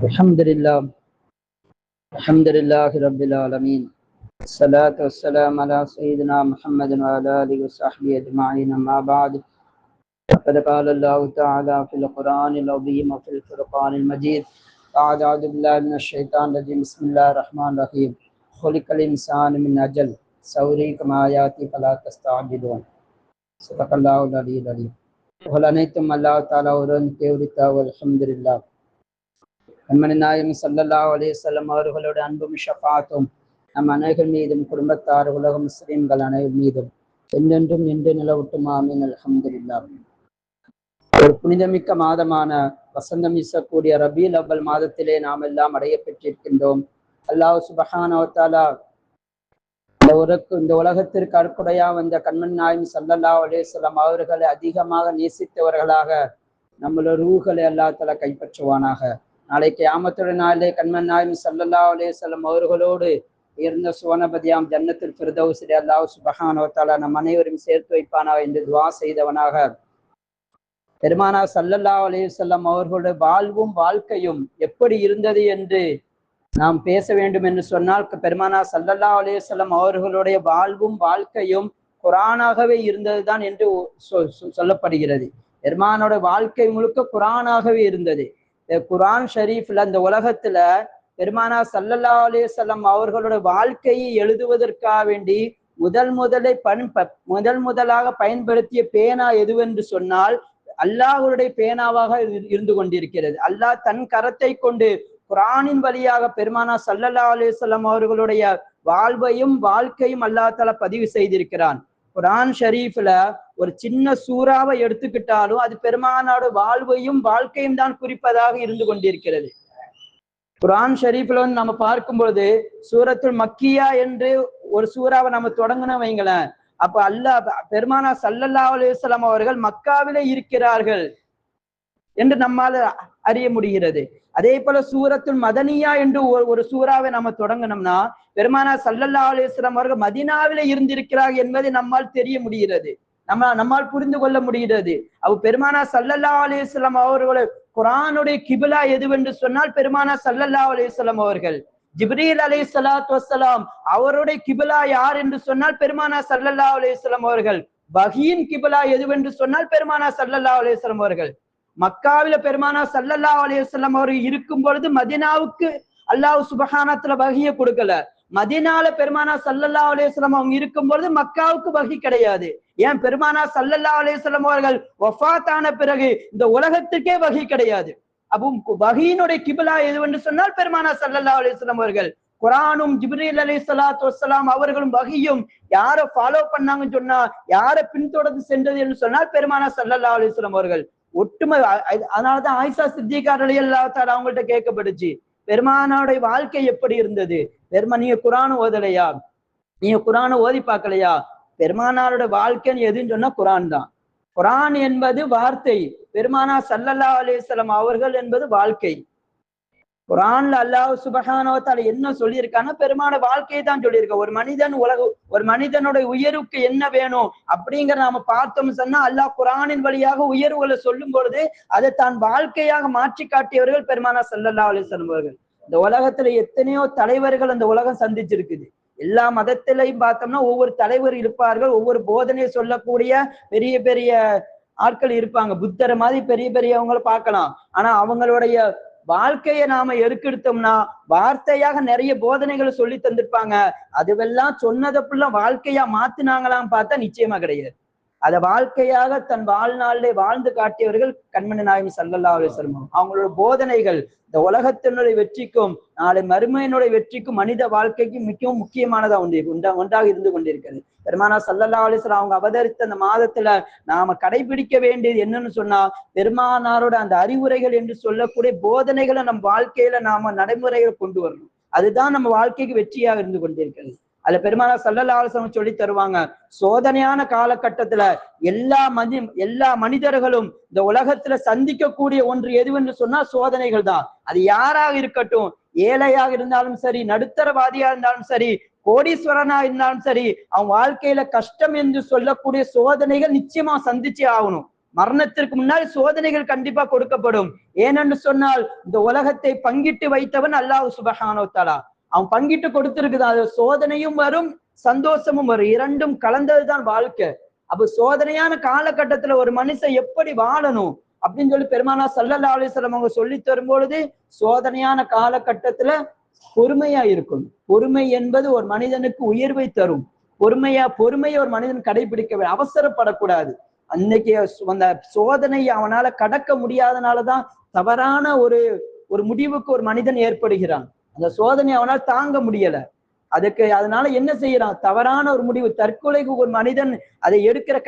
الحمد لله رب العالمين. الصلاة والسلام على سيدنا محمد وعلى آله وصحبه أجمعين. أما بعد، فقد قال الله تعالى في القرآن العظيم وفي الفرقان المجيد: أعوذ بالله من الشيطان الرجيم. بسم الله الرحمن الرحيم. خلق الإنسان من أجل سأريكم آياتي فلا تستعجلون. صدق الله العلي العظيم. புகழ் அனைத்தும் அல்லாஹ் தஆலா ஒருவனுக்கே உரித்தாகும். அல்ஹம்துலில்லாஹ். கண்மணி நாயகம் ஸல்லல்லாஹு அலைஹி வஸல்லம் அவர்களோட அன்பும் ஷஃபாத்தும் நம் அனைவர் மீதும், குடும்பத்தார், உலக முஸ்லிம்கள் அனைவர் மீதும் என்றென்றும் நின்று நிலவட்டும். ஆமீன். அல்ஹம்துலில்லாஹ். ஒரு புனிதமிக்க மாதமான வசந்தம் வீசக்கூடிய ரபீல் அவ்வல் மாதத்திலே நாம் எல்லாம் அடைய பெற்றிருக்கின்றோம். அல்லாஹ் சுப்ஹானஹு வ தஆலா இந்த உலகத்திற்கு அற்புடையா வந்த கண்மணி நாயகம் ஸல்லல்லாஹு அலைஹி வஸல்லம் அவர்களை அதிகமாக நேசித்தவர்களாக நம்மளோட ரூஹ்களை அல்லாஹ் தஆலா கைப்பற்றுவானாக. நாளைக்கு கியாமத்துடைய நாளிலே கண்மணி நாயகம் ஸல்லல்லாஹு அலைஹி வஸல்லம் அவர்களோடு உயர்ந்த சுவனபதியாம் ஜன்னத்துல் ஃபிர்தௌஸிலே அல்லாஹ் சுப்ஹானஹு வ தஆலா நம் அனைவரையும் சேர்த்து வைப்பானாக என்று துஆ செய்தவனாக, பெருமானார் ஸல்லல்லாஹு அலைஹி வஸல்லம் அவர்களுடைய வாழ்வும் வாழ்க்கையும் எப்படி இருந்தது என்று நாம் பேச வேண்டும் என்று சொன்னால், பெருமானார் ஸல்லல்லாஹு அலைஹி வஸல்லம் அவர்களுடைய வாழ்வும் வாழ்க்கையும் குர்ஆனாகவே இருந்ததுதான் என்று சொல்லப்படுகிறது. பெருமானோட வாழ்க்கை முழுக்க குர்ஆனாகவே இருந்தது. குர்ஆன் ஷரீஃப்ல அந்த உலகத்துல பெருமானார் ஸல்லல்லாஹு அலைஹி வஸல்லம் அவர்களோட வாழ்க்கையை எழுதுவதற்காக வேண்டி முதலாக பயன்படுத்திய பேனா எதுவென்று சொன்னால் அல்லாஹ்வுடைய பேனாவாக இருந்து கொண்டிருக்கிறது. அல்லாஹ் தன் கரத்தை கொண்டு குர்ஆனின் வழியாக பெருமானார் ஸல்லல்லாஹு அலைஹி வஸல்லம் அவர்களுடைய வாழ்வையும் வாழ்க்கையும் அல்லாஹ் தஆலா பதிவு செய்திருக்கிறான். குர்ஆன் ஷரீஃப்ல ஒரு சின்ன சூறாவை எடுத்துக்கிட்டாலும் அது பெருமானாரோட வாழ்வையும் வாழ்க்கையும் தான் குறிப்பதாக இருந்து கொண்டிருக்கிறது. குர்ஆன் ஷரீஃப்ல வந்து நம்ம பார்க்கும்போது சூரத்துல் மக்கியா என்று ஒரு சூறாவை நம்ம தொடங்கணும் வைங்களேன். அப்ப அல்லாஹ் பெருமானார் ஸல்லல்லாஹு அலைஹி வஸல்லம் அவர்கள் மக்காவிலே இருக்கிறார்கள் என்று நம்மால் அறிய முடிகிறது. அதே போல சூரத்துல் மதனியா என்று ஒரு சூறாவை நம்ம தொடங்கணும்னா பெருமானார் ஸல்லல்லாஹு அலைஹி வஸல்லம் அவர்கள் மதீனாவிலே இருந்திருக்கிறார்கள் என்பதை நம்மால் தெரிய முடிகிறது, நம்மால் புரிந்து கொள்ள முடிகிறது. அவ் பெருமானார் ஸல்லல்லாஹு அலைஹி வஸல்லம் அவர்களுடைய குர்ஆனுடைய கிபிலா எதுவென்று சொன்னால் பெருமானார் ஸல்லல்லாஹு அலைஹி வஸல்லம் அவர்கள். ஜிப்ரீல் அலைஹிஸ்ஸலாத்து வஸ்ஸலாம் அவருடைய கிபிலா யார் என்று சொன்னால் பெருமானார் ஸல்லல்லாஹு அலைஹி வஸல்லம் அவர்கள். வஹீயின் கிபிலா எதுவென்று சொன்னால் பெருமானார் ஸல்லல்லாஹு அலைஹி வஸல்லம் அவர்கள். மக்காவில பெருமானார் ஸல்லல்லாஹு அலைஹி வஸல்லம் அவர்கள் இருக்கும் பொழுது மதீனாவுக்கு அல்லாஹ் சுப்ஹானஹு வ தஆலா வஹியை கொடுக்கல. மதீனால பெருமானார் ஸல்லல்லாஹு அலைஹி வஸல்லம் அவங்க இருக்கும் பொழுது மக்காவுக்கு வஹி கிடையாது. ஏன் பெருமானார் ஸல்லல்லாஹு அலைஹி வஸல்லம் அவர்கள் வஃபாத் ஆன பிறகு இந்த உலகத்துக்கே வஹி கிடையாது. அப்போ வஹீனுடைய கிபிலா எதுவென்று சொன்னால் பெருமானார் ஸல்லல்லாஹு அலைஹி வஸல்லம் அவர்கள். குர்ஆனும் ஜிப்ரீல் அலைஹிஸ்ஸலாத்து வஸ்ஸலாம் அவர்களும் வஹியும் யார ஃபாலோ பண்ணாங்கன்னு சொன்னா, யார பின்தொடர்ந்து சென்றது என்று சொன்னால் பெருமானார் ஸல்லல்லாஹு அலைஹி வஸல்லம் அவர்கள். ஒட்டுமை. அதனாலதான் ஆயிஷா சித்திகா ரலியல்லாஹு தஆலா அவங்கள்ட்ட கேட்கப்பட்டுச்சு, பெருமானாருடைய வாழ்க்கை எப்படி இருந்தது? நீங்க குர்ஆன் ஓதலையா? நீங்க குர்ஆனை ஓதி பார்க்கலையா? பெருமானாரோட வாழ்க்கைன்னு எதுன்னு சொன்னா குர்ஆன் தான். குர்ஆன் என்பது வார்த்தை, பெருமானார் ஸல்லல்லாஹு அலைஹி வஸல்லம் அவர்கள் என்பது வாழ்க்கை. குர்ஆன்ல அல்லாஹ் சுப்ஹானஹு வ தஆலா என்ன சொல்லியிருக்கான்னா பெருமான வாழ்க்கையை தான் சொல்லியிருக்க. ஒரு மனிதனுடைய உயர்வுக்கு என்ன வேணும் அப்படிங்கிற நாம பார்த்தோம்னு சொன்னா அல்லாஹ் குர்ஆனின் வழியாக உயர்வுகளை சொல்லும் பொழுது அதை தான் வாழ்க்கையாக மாற்றி காட்டியவர்கள் பெருமானார் ஸல்லல்லாஹு அலைஹி வஸல்லம் அவர்கள். இந்த உலகத்துல எத்தனையோ தலைவர்கள் அந்த உலகம் சந்திச்சிருக்குது. எல்லா மதத்திலையும் பார்த்தோம்னா ஒவ்வொரு தலைவர் இருப்பார்கள், ஒவ்வொரு போதனை சொல்லக்கூடிய பெரிய பெரிய ஆட்கள் இருப்பாங்க. புத்தரை மாதிரி பெரிய பெரியவங்களை பார்க்கலாம். ஆனா அவங்களுடைய வாழ்க்கையை நாம எடுத்தோம்னா வார்த்தையாக நிறைய போதனைகளை சொல்லி தந்திருப்பாங்க. அதுவெல்லாம் சொன்னதப்புள்ள வாழ்க்கையா மாத்தினாங்களாம் பார்த்தா நிச்சயமா கிடையாது. அத வாழ்க்கையாக தன் வாழ்நாளிலே வாழ்ந்து காட்டியவர்கள் கண்மணி நாயகம் ஸல்லல்லாஹு அலைஹி வஸல்லம். அவங்களோட போதனைகள் இந்த உலகத்தினுடைய வெற்றிக்கும் நாளை மறுமையினுடைய வெற்றிக்கும் மனித வாழ்க்கைக்கும் மிகவும் முக்கியமானதா ஒன்றாக இருந்து கொண்டிருக்கிறது. பெருமானார் ஸல்லல்லாஹு அலைஹி வஸல்லம் அவங்க அவதரித்த அந்த மாதத்துல நாம கடைபிடிக்க வேண்டியது என்னன்னு சொன்னா பெருமானாரோட அந்த அறிவுரைகள் என்று சொல்லக்கூடிய போதனைகளை நம் வாழ்க்கையில நாம நடைமுறைகளை கொண்டு வரணும். அதுதான் நம்ம வாழ்க்கைக்கு வெற்றியாக இருந்து கொண்டிருக்கிறது. அதுல பெருமானார் ஸல்லல்லாஹு அலைஹி வஸல்லம் சொல்லி தருவாங்க, சோதனையான காலகட்டத்துல எல்லா மனிதர்களும் இந்த உலகத்துல சந்திக்கக்கூடிய ஒன்று எதுவென்று சொன்னா சோதனைகள் தான். அது யாராக இருக்கட்டும், ஏழையாக இருந்தாலும் சரி, நடுத்தரவாதியா இருந்தாலும் சரி, கோடீஸ்வரனா இருந்தாலும் சரி, அவன் வாழ்க்கையில கஷ்டம் என்று சொல்லக்கூடிய சோதனைகள் நிச்சயமா சந்திச்சே ஆகணும். மரணத்திற்கு முன்னால் சோதனைகள் கண்டிப்பா கொடுக்கப்படும். ஏனென்று சொன்னால் இந்த உலகத்தை பங்கிட்டு வைத்தவன் அல்லாஹ் சுப்ஹானஹு வ தஆலா. அவன் பங்கிட்டு கொடுத்திருக்குது. அது சோதனையும் வரும், சந்தோஷமும் வரும். இரண்டும் கலந்ததுதான் வாழ்க்கை. அப்ப சோதனையான காலகட்டத்துல ஒரு மனுஷன் எப்படி வாழணும் அப்படின்னு சொல்லி பெருமானா ஸல்லல்லாஹு அலைஹி வஸல்லம் அவங்க சொல்லி தரும் பொழுது, சோதனையான காலகட்டத்துல பொறுமையா இருக்கணும். பொறுமை என்பது ஒரு மனிதனுக்கு உயர்வை தரும். பொறுமையை ஒரு மனிதன் கடைபிடிக்க வேண்டும். அவசரப்படக்கூடாது. அன்னைக்கு அந்த சோதனை அவனால கடக்க முடியாதனாலதான் தவறான ஒரு முடிவுக்கு ஒரு மனிதன் ஏற்படுகிறான். அந்த சோதனை அவனால் தாங்க முடியல. அதனால என்ன செய்யறான்? தவறான ஒரு முடிவு, தற்கொலைக்கு ஒரு மனிதன் அதை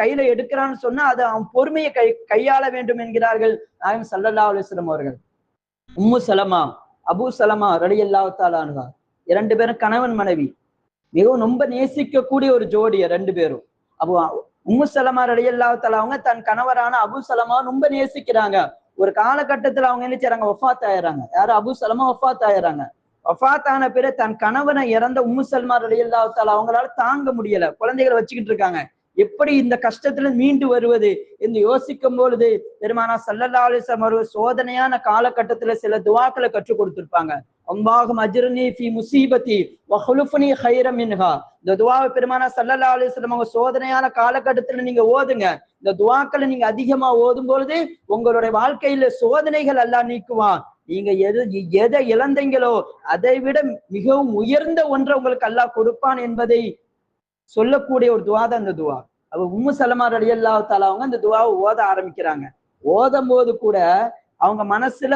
கையில எடுக்கிறான்னு சொன்னா அதை அவன் பொறுமையை கையாள வேண்டும் என்கிறார்கள் நாயகம் ஸல்லல்லாஹு அலைஹி வஸல்லம் அவர்கள். உம்மு சலமா, அபூ சலமா ரலியல்லாஹு தஆலா அன்ஹா, 2 பேரும் கணவன் மனைவி, மிகவும் ரொம்ப நேசிக்கக்கூடிய ஒரு ஜோடிய 2 பேரும். அப்போ உம்மு சலமா ரலியல்லாஹு தஆலா அவங்க தன் கணவரான அபூ சலமா ரொம்ப நேசிக்கிறாங்க. ஒரு காலகட்டத்துல அவங்க என்ன செய்யறாங்க? வஃபாத் ஆயிடுறாங்க. யாரு? அபூ சலமா வஃபாத் ஆயிடுறாங்க. வஃபாத் ஆன பிறகு தன் கணவனை இறந்த உம்மு சல்மா ரலியல்லாஹு தஆலா அவங்களால தாங்க முடியல. குழந்தைகளை வச்சுக்கிட்டு இருக்காங்க. எப்படி இந்த கஷ்டத்துல மீண்டு வருவது என்று யோசிக்கும் பொழுது பெருமானா ஸல்லல்லாஹு அலைஹி வஸல்லம் அவர்கள் சோதனையான காலகட்டத்துல சில துஆக்களை கற்றுக் கொடுத்திருப்பாங்க. அல்லாஹும்ம அஜ்ர்னி ஃபீ முஸீபத்தி வ ஹுலுஃப்னி கைரம் மின்ஹா. இந்த துஆவை பெருமானா ஸல்லல்லாஹு அலைஹி வஸல்லம் அவங்க சோதனையான காலகட்டத்துல நீங்க ஓதுங்க. இந்த துஆக்களை நீங்க அதிகமா ஓதும் பொழுது உங்களுடைய வாழ்க்கையில சோதனைகள் அல்லாஹ் நீக்குவான். நீங்க எதை இழந்தீங்களோ அதை விட மிகவும் உயர்ந்த ஒன்றை உங்களுக்கு அல்லாஹ் கொடுப்பான் என்பதை சொல்லக்கூடிய ஒரு துவா தான் இந்த துவா. அப்ப உம்மு சலமா ரலியல்லாஹு தஆலா அவங்க இந்த துவாவை ஓத ஆரம்பிக்கிறாங்க. ஓதும் போது கூட அவங்க மனசுல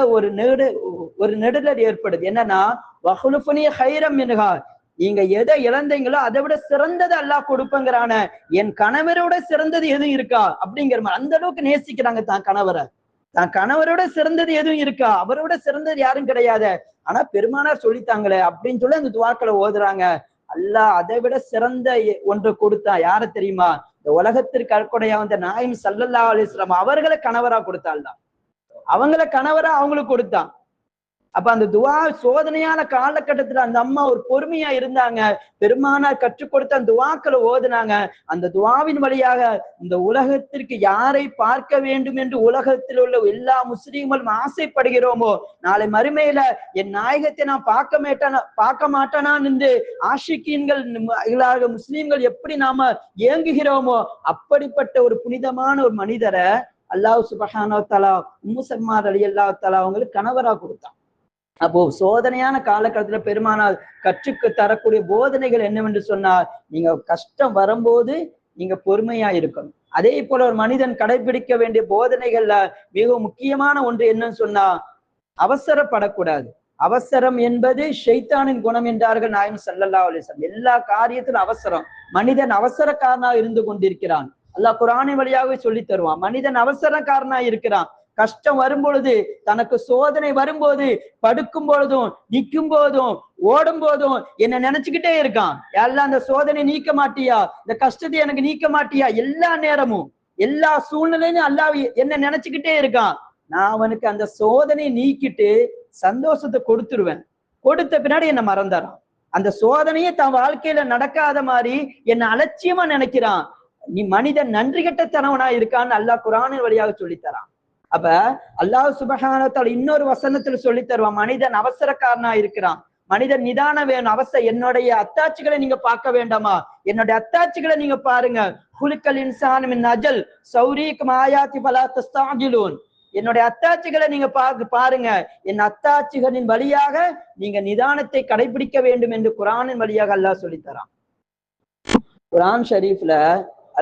ஒரு நெடுதல் ஏற்படுது. என்னன்னா, வஹுலுஃபனி கைரம் மின்ஹா, நீங்க எதை இழந்தீங்களோ அதை விட சிறந்தது அல்லாஹ் கொடுப்பங்கிறான, என் கணவரோட சிறந்தது எதுவும் இருக்கா அப்படிங்கிற மாதிரி அந்த அளவுக்கு நேசிக்கிறாங்க தான் கணவரோட சிறந்தது எதுவும் இருக்கா? அவரோட சிறந்தது யாரும் கிடையாது. ஆனா பெருமானார் சொல்லித்தாங்களே அப்படின்னு சொல்லி அந்த துவாக்களை ஓதுறாங்க. அல்லாஹ் அதை விட சிறந்த ஒன்று கொடுத்தா. யார தெரியுமா? இந்த உலகத்திற்கு அற்கொடையா வந்த நாயகம் ஸல்லல்லாஹு அலைஹி வஸல்லம் அவர்களை கணவரா கொடுத்தாள். அவங்கள கணவரா அவங்களுக்கு கொடுத்தான். அப்ப அந்த துவா சோதனையான காலகட்டத்துல அந்த அம்மா ஒரு பொறுமையா இருந்தாங்க. பெருமானார் கற்றுக் கொடுத்த அந்த துவாக்களை ஓதுனாங்க. அந்த துவாவின் வழியாக இந்த உலகத்திற்கு யாரை பார்க்க வேண்டும் என்று உலகத்தில் உள்ள எல்லா முஸ்லீம்களும் ஆசைப்படுகிறோமோ, நாளை மறுமையில என் நாயகத்தை நான் பார்க்க மாட்டானான் என்று ஆஷிகீன்கள் முஸ்லீம்கள் எப்படி நாம ஏங்குகிறோமோ, அப்படிப்பட்ட ஒரு புனிதமான ஒரு மனிதரை அல்லாஹ் சுப்ஹானஹு வ தஆலா உம்மு சல்மா ரலியல்லாஹு தஆலா அவங்களுக்கு கணவரா கொடுத்தான். அப்போ சோதனையான காலகட்டத்துல பெருமானார் கற்றுக்கு தரக்கூடிய போதனைகள் என்னவென்று சொன்னால், நீங்க கஷ்டம் வரும்போது நீங்க பொறுமையா இருக்கணும். அதே போல ஒரு மனிதன் கடைபிடிக்க வேண்டிய போதனைகள்ல மிக முக்கியமான ஒன்று என்னன்னு சொன்னா, அவசரப்படக்கூடாது. அவசரம் என்பது ஷைத்தானின் குணம் என்றார்கள் நாயகம் ஸல்லல்லாஹு அலைஹி வஸல்லம். எல்லா காரியத்திலும் அவசரம். மனிதன் அவசரக்காரனா இருந்து கொண்டிருக்கிறான். அல்லாஹ் குர்ஆனின் வழியாகவே சொல்லி தருவான். மனிதன் அவசரக்காரனா இருக்கிறான். கஷ்டம் வரும் பொழுது, தனக்கு சோதனை வரும்போது, படுக்கும் பொழுதும், நிற்கும் போதும், ஓடும் போதும் என்ன நினைச்சுக்கிட்டே இருக்கான். எல்லாம் அந்த சோதனை நீக்க மாட்டியா? இந்த கஷ்டத்தை எனக்கு நீக்க மாட்டியா? எல்லா நேரமும் எல்லா சூழ்நிலையும் அல்லாஹ் என்ன நினைச்சுக்கிட்டே இருக்கான். நான் அவனுக்கு அந்த சோதனை நீக்கிட்டு சந்தோஷத்தை கொடுத்துருவேன். கொடுத்த பின்னாடி என்ன மறந்துறான். அந்த சோதனையே தன் வாழ்க்கையில நடக்காத மாதிரி என்ன அலட்சியமா நினைக்கிறான். நீ மனிதன் நன்றி கெட்டத்தனவனா இருக்கான்னு அல்லாஹ் குர்ஆனின் வழியாக சொல்லித்தரான். அப்ப அல்லாஹ் சுப்ஹானஹு வ தஆலா இன்னொரு வசனத்துல சொல்லி தருவான், மனிதன் அவசரக்காரனா இருக்கிறான். மனிதன் நிதானம் வேணும். என்னுடைய அத்தாட்சிகளை நீங்க பார்க்க வேண்டாமா? என்னுடைய அத்தாட்சிகளை நீங்க பாருங்க. குலிக்கல் இன்சான் மின் அஜல் சௌரீக்கும் ஆயாத்தி ஃபலா தஸ்தஅஜிலூன். என்னுடைய அத்தாட்சிகளை நீங்க பாருங்க. என் அத்தாட்சிகளின் வழியாக நீங்க நிதானத்தை கடைபிடிக்க வேண்டும் என்று குர்ஆனின் வழியாக அல்லாஹ் சொல்லித்தரான். குர்ஆன் ஷரீஃப்ல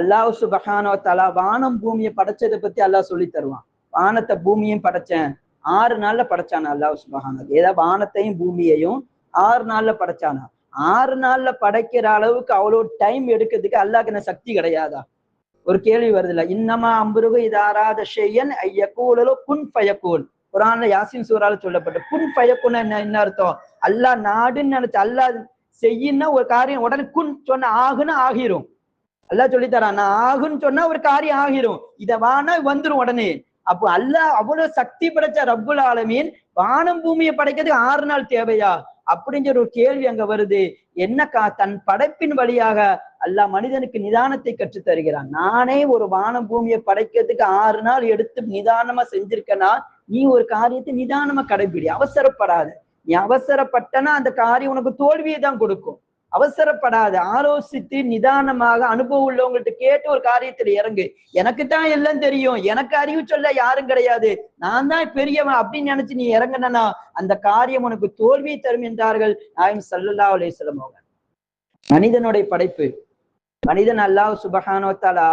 அல்லாஹ் சுப்ஹானஹு வ தஆலா வானம் பூமியை படைச்சதை பத்தி அல்லாஹ் சொல்லி தருவான். வானத்தை பூமியும் படைச்சேன், 6 நாள்ல படைச்சானா அல்லாஹ் சுப்ஹானஹு. ஏதா வானத்தையும் பூமியையும் 6 நாள்ல படைச்சானா? 6 நாள்ல படைக்கிற அளவுக்கு அவ்வளவு டைம் எடுக்கிறதுக்கு அல்லாஹ்க்கு என்ன சக்தி கிடையாதா? ஒரு கேள்வி வருது இல்ல. இன்னமா அம்ருஹு இதா அராத ஷையன் ஐயகூலு குன் ஃபயகூன். குர்ஆன்ல யாசின் சூரால சொல்லப்பட்ட குன் ஃபயகுன் என்ன அர்த்தம்? அல்லாஹ் நாடுன்னு நினைச்சு அல்லாஹ் செய்யின்னா ஒரு காரியம் உடனே குன் சொன்ன ஆகுன்னு ஆகிரும். அல்லாஹ் சொல்லி தரான், நான் ஆகுன்னு சொன்னா ஒரு காரியம் ஆகிரும். இத வானா வந்துரும் உடனே. அப்போ அல்லாஹ் அவ்வளவு சக்தி படைச்ச ரப்புல் ஆலமீன் வானம் பூமியை படைக்கிறதுக்கு 6 நாள் தேவையா அப்படிங்கிற ஒரு கேள்வி அங்க வருது. என்ன தன் படைப்பின் வழியாக அல்லாஹ் மனிதனுக்கு நிதானத்தை கற்றுத் தருகிறான். நானே ஒரு வானம் பூமியை படைக்கிறதுக்கு 6 நாள் எடுத்து நிதானமா செஞ்சிருக்கேன்னா நீ ஒரு காரியத்தை நிதானமா கடைபிடி, அவசரப்படாத. நீ அவசரப்பட்டனா அந்த காரியம் உனக்கு தோல்வியை தான் கொடுக்கும். அவசரப்படாத, ஆலோசித்து நிதானமாக அனுபவம் உள்ளவங்கள்ட்ட கேட்டு ஒரு காரியத்துல இறங்கு. எனக்குத்தான் எல்லாம் தெரியும், எனக்கு அறிவு சொல்ல யாரும் கிடையாது, நான் தான் பெரியவன் அப்படின்னு நினைச்சு நீ இறங்கினா அந்த காரியம் உனக்கு தோல்வியை தரும் என்றார்கள் நாயகம் ஸல்லல்லாஹு அலைஹி வஸல்லம் அவங்க. மனிதனுடைய படைப்பு, மனிதன் அல்லாஹ் சுப்ஹானஹு வ தஆலா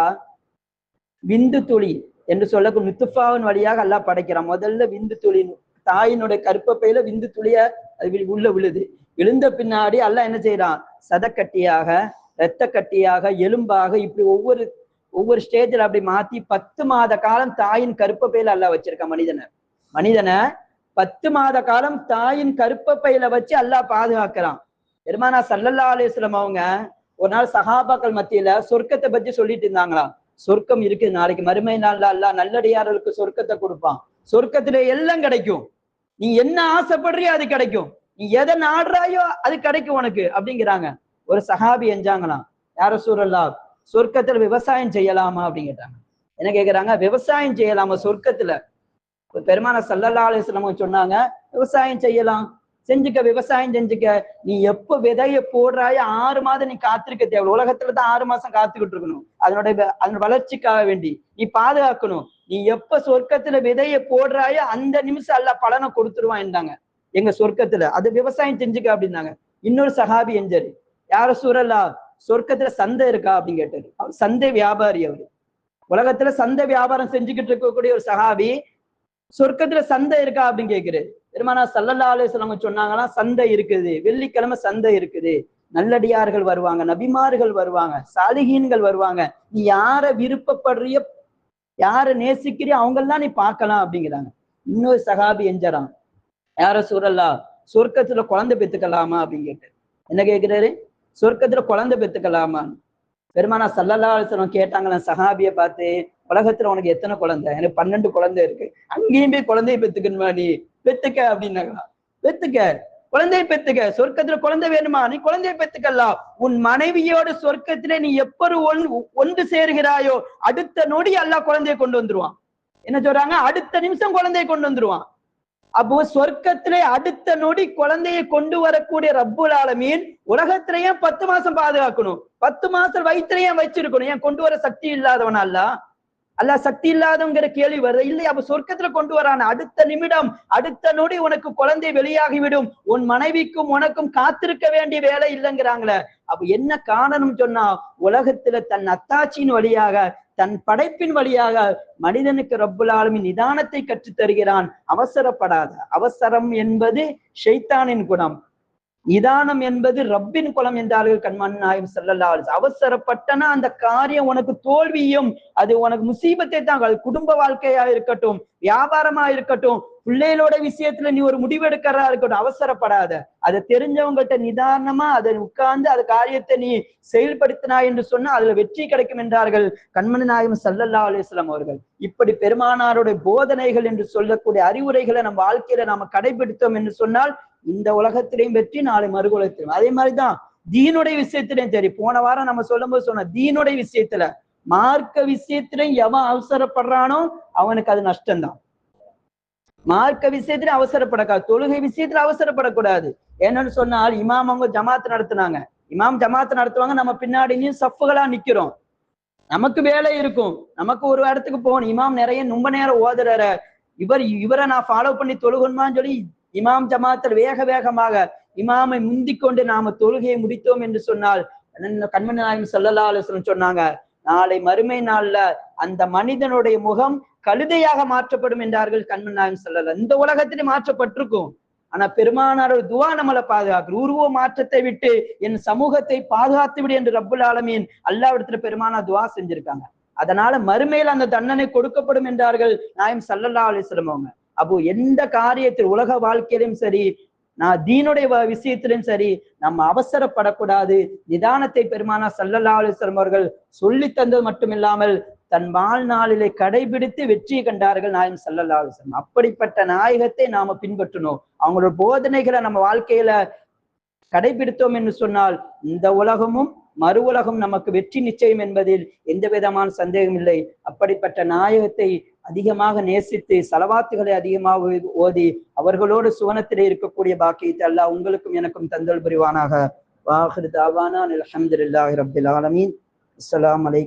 விந்து துளி என்று சொல்லக்கூடிய நுத்ஃபாவின் வழியாக அல்லாஹ் படைக்கிறான். முதல்ல விந்து துளி, தாயினுடைய கற்பப்பையில விந்து துளிய உள்ள விழுது. விழுந்த பின்னாடி அல்லாஹ் என்ன செய்யறான், சதக்கட்டியாக, இரத்த கட்டியாக, எலும்பாக, இப்படி ஒவ்வொரு ஸ்டேஜில் அப்படி மாத்தி 10 மாத காலம் தாயின் கற்பப்பையில அல்லாஹ் வச்சிருக்கான் மனிதனை 10 மாத காலம் தாயின் கற்பப்பையில வச்சு அல்லாஹ் பாதுகாக்கிறான். பெருமானா ஸல்லல்லாஹு அலைஹி வஸல்லம் அவங்க ஒரு நாள் சஹாபாக்கள் மத்தியில சொர்க்கத்தை பத்தி சொல்லிட்டு இருந்தாங்களாம். சொர்க்கம் இருக்கு, நாளைக்கு மறுமை நாள்ல அல்லாஹ் நல்லடியார்களுக்கு சொர்க்கத்தை கொடுப்பான், சொர்க்கத்திலே எல்லாம் கிடைக்கும், நீ என்ன ஆசைப்படுறியோ அது கிடைக்கும், நீ எதை நாடுறாயோ அது கிடைக்கும் உனக்கு அப்படிங்கிறாங்க. ஒரு சஹாபி எஞ்சாங்களாம், யார ரசூலல்லாஹ் சொர்க்கத்துல விவசாயம் செய்யலாமா அப்படின்னு கேட்டாங்க. என்ன கேக்குறாங்க, விவசாயம் செய்யலாமா சொர்க்கத்துல? பெருமானா ஸல்லல்லாஹு அலைஹி வஸல்லம் சொன்னாங்க, விவசாயம் செய்யலாம், செஞ்சுக்க, விவசாயம் செஞ்சுக்க. நீ எப்ப விதைய போடுறாயோ 6 மாதம் நீ காத்திருக்க தேவை. உலகத்துலதான் 6 மாசம் காத்துக்கிட்டு இருக்கணும், அதனோட வளர்ச்சிக்காக வேண்டி நீ பாதுகாக்கணும். நீ எப்ப சொர்க்கத்துல விதைய போடுறாயோ அந்த நிமிஷம் அல்லாஹ் பலனை கொடுத்துருவான் என்றாங்க எங்க சொர்க்கத்துல. அது விவசாயம் செஞ்சுக்க அப்படின்னாங்க. இன்னொரு சஹாபி எஞ்சாரு, யார ரசூலல்லாஹ் சொர்க்கத்துல சந்தை இருக்கா அப்படின்னு கேட்டாரு. அவர் சந்தை வியாபாரி, அவரு உலகத்துல சந்தை வியாபாரம் செஞ்சுக்கிட்டு இருக்கக்கூடிய ஒரு சஹாபி சொர்க்கத்துல சந்தை இருக்கா அப்படின்னு கேட்கிறாரு. பெருமானா ஸல்லல்லாஹு அலைஹி வஸல்லம் சொன்னாங்கன்னா, சந்தை இருக்குது, வெள்ளிக்கிழமை சந்தை இருக்குது, நல்லடியார்கள் வருவாங்க, நபிமார்கள் வருவாங்க, சாலிஹீன்கள் வருவாங்க, நீ யார விருப்பப்படுறியோ, யார நேசிக்கிறியோ அவங்கெல்லாம் நீ பார்க்கலாம் அப்படிங்கிறாங்க. இன்னொரு சஹாபி எஞ்சறான், யார ரசூலல்லாஹ் சொர்க்கத்துல குழந்தை பெத்துக்கலாமா அப்படின்னு கேட்டாரு. என்ன கேட்கிறாரு, சொர்க்கத்துல குழந்தை பெத்துக்கலாமா? பெருமானா ஸல்லல்லாஹு அலைஹி வஸல்லம் கேட்டாங்களாம் சஹாபியை பார்த்து, உலகத்துல உனக்கு எத்தனை குழந்தை? எனக்கு 12 குழந்தை இருக்கு, அங்கேயும் போய் குழந்தைய பெத்துக்கணுமா? நீ பெத்துக்க அப்படின்னாங்களா. பெத்துக்க, குழந்தைய பெத்துக்க, சொர்க்கத்துல குழந்தை வேணுமா? நீ குழந்தைய பெத்துக்கலாம். உன் மனைவியோட சொர்க்கத்திலே நீ எப்பொரு ஒன்று சேர்கிறாயோ அடுத்த நொடி அல்லாஹ் குழந்தைய கொண்டு வந்துருவான். என்ன சொல்றாங்க, அடுத்த நிமிஷம் குழந்தைய கொண்டு வந்துருவான். அப்போ சொர்க்கத்திலே அடுத்த நொடி குழந்தையை கொண்டு வரக்கூடிய ரப்புல் ஆலமீன் உலகத்திலேயே 10 மாசம் பாதுகாக்கணும், 10 மாசம் வயிற்றிலேயே வச்சிருக்கணும். ஏன் கொண்டு வர சக்தி இல்லாதவனா அல்லாஹ் சக்தி இல்லாதவங்கிற கேள்வி வருது இல்லை. அப்ப சொர்க்கத்துல கொண்டு வரான அடுத்த நிமிடம், அடுத்த நொடி உனக்கு குழந்தை வெளியாகிவிடும், உன் மனைவிக்கும் உனக்கும் காத்திருக்க வேண்டிய வேலை இல்லைங்கிறாங்களே. அப்ப என்ன காரணம் சொன்னா, உலகத்துல தன் அத்தாட்சியின் வழியாக, தன் படைப்பின் வழியாக மனிதனுக்கு ரப்புல் ஆலமீன் நிதானத்தை கற்றுத் தருகிறான். அவசரப்படாத. அவசரம் என்பது ஷைத்தானின் குணம், நிதானம் என்பது ரப்பின் குலம் என்றார்கள் கண்மன் நாயகம் ஸல்லல்லாஹு அலைஹி வஸல்லம். அவசரப்பட்டனா அந்த காரியம் உனக்கு தோல்வியும், அது உனக்கு முசீபத்தை தான். அது குடும்ப வாழ்க்கையா இருக்கட்டும், வியாபாரமா இருக்கட்டும், பிள்ளைகளோட விஷயத்துல நீ ஒரு முடிவெடுக்கிறதா இருக்கட்டும், அவசரப்படாத. அதை தெரிஞ்சவங்கள்ட்ட நிதானமா அதை உட்கார்ந்து அந்த காரியத்தை நீ செயல்படுத்தினா என்று சொன்னா அதுல வெற்றி கிடைக்கும் என்றார்கள் கண்மணி நாயகம் ஸல்லல்லாஹு அலைஹி வஸல்லம் அவர்கள். இப்படி பெருமானாருடைய போதனைகள் என்று சொல்லக்கூடிய அறிவுரைகளை நம்ம வாழ்க்கையில நாம கடைபிடித்தோம் என்று சொன்னால் இந்த உலகத்திலையும் வெற்றி, நாளை மறுகுலத்திலும். அதே மாதிரிதான் தீனுடைய விஷயத்திலையும் சரி. போன வாரம் நம்ம சொல்லும் போது சொன்ன தீனுடைய விஷயத்துல, மார்க்க விஷயத்திலையும் எவன் அவசரப்படுறானோ அவனுக்கு அது நஷ்டம்தான். மார்க்க விஷயத்துல அவசரப்படக்கூடாது, தொழுகை விஷயத்துல அவசரப்படக்கூடாது. என்னன்னு சொன்னால், இமாம் அவங்க ஜமாத்து நடத்துனாங்க, இமாம் ஜமாத்து நடத்துவாங்க, நம்ம பின்னாடியும் சஃப்புகளா நிக்கிறோம், நமக்கு வேலை இருக்கும், நமக்கு ஒரு இடத்துக்கு போகணும், இமாம் நிறைய ரொம்ப நேரம் ஓதுறார, இவரை நான் ஃபாலோ பண்ணி தொழுகணுமான்னு சொல்லி இமாம் ஜமாத்தில் வேக வேகமாக இமாமை முந்திக்கொண்டு நாம தொழுகையை முடித்தோம் என்று சொன்னால், கண்மணி நாயகம் ஸல்லல்லாஹு அலைஹி வஸல்லம் சொன்னாங்க, நாளை மறுமை நாள்ல அந்த மனிதனுடைய முகம் கழுதையாக மாற்றப்படும் என்றார்கள் கண்மணி நாயகம் ஸல்லல்லாஹு. இந்த உலகத்திலே மாற்றப்பட்டிருக்கும், ஆனா பெருமானாரோட துவா நம்மளை பாதுகாக்கு. உருவ மாற்றத்தை விட்டு என் சமூகத்தை பாதுகாத்து விடு என்று ரப்புல் ஆலமீன் அல்லாஹ்விடத்துல பெருமானா துவா செஞ்சிருக்காங்க. அதனால மறுமையில் அந்த தண்டனை கொடுக்கப்படும் என்றார்கள் நாயகம் ஸல்லல்லாஹு அலைஹி வஸல்லம் அவங்க. அப்போ எந்த காரியத்தில் உலக வாழ்க்கையிலும் சரி, நான் தீனுடைய விஷயத்திலும் சரி, நம்ம அவசரப்படக்கூடாது. நிதானத்தை பெருமானா ஸல்லல்லாஹு அலைஹி வஸல்லம் அவர்கள் சொல்லி தந்தது மட்டுமில்லாமல் தன் வாழ்நாளிலே கடைபிடித்து வெற்றி கண்டார்கள் நாயகம் ஸல்லல்லாஹு அலைஹி வஸல்லம். அப்படிப்பட்ட நாயகத்தை நாம பின்பற்றணும். அவங்களோட போதனைகளை நம்ம வாழ்க்கையில கடைபிடித்தோம் என்று சொன்னால் இந்த உலகமும் மறு உலகம் நமக்கு வெற்றி நிச்சயம் என்பதில் எந்த விதமான சந்தேகம் இல்லை. அப்படிப்பட்ட நாயகத்தை அதிகமாக நேசித்து சலவாத்துகளை அதிகமாக ஓதி அவர்களோடு சுவனத்திலே இருக்கக்கூடிய பாக்கியத்தை அல்லாஹ் உங்களுக்கும் எனக்கும் தந்தல் புரிவானாக. வாஹிர் தாவானா அல்ஹம்துலில்லாஹி ரப்பில் ஆலமீன். அஸ்ஸலாமு அலைக்கும்.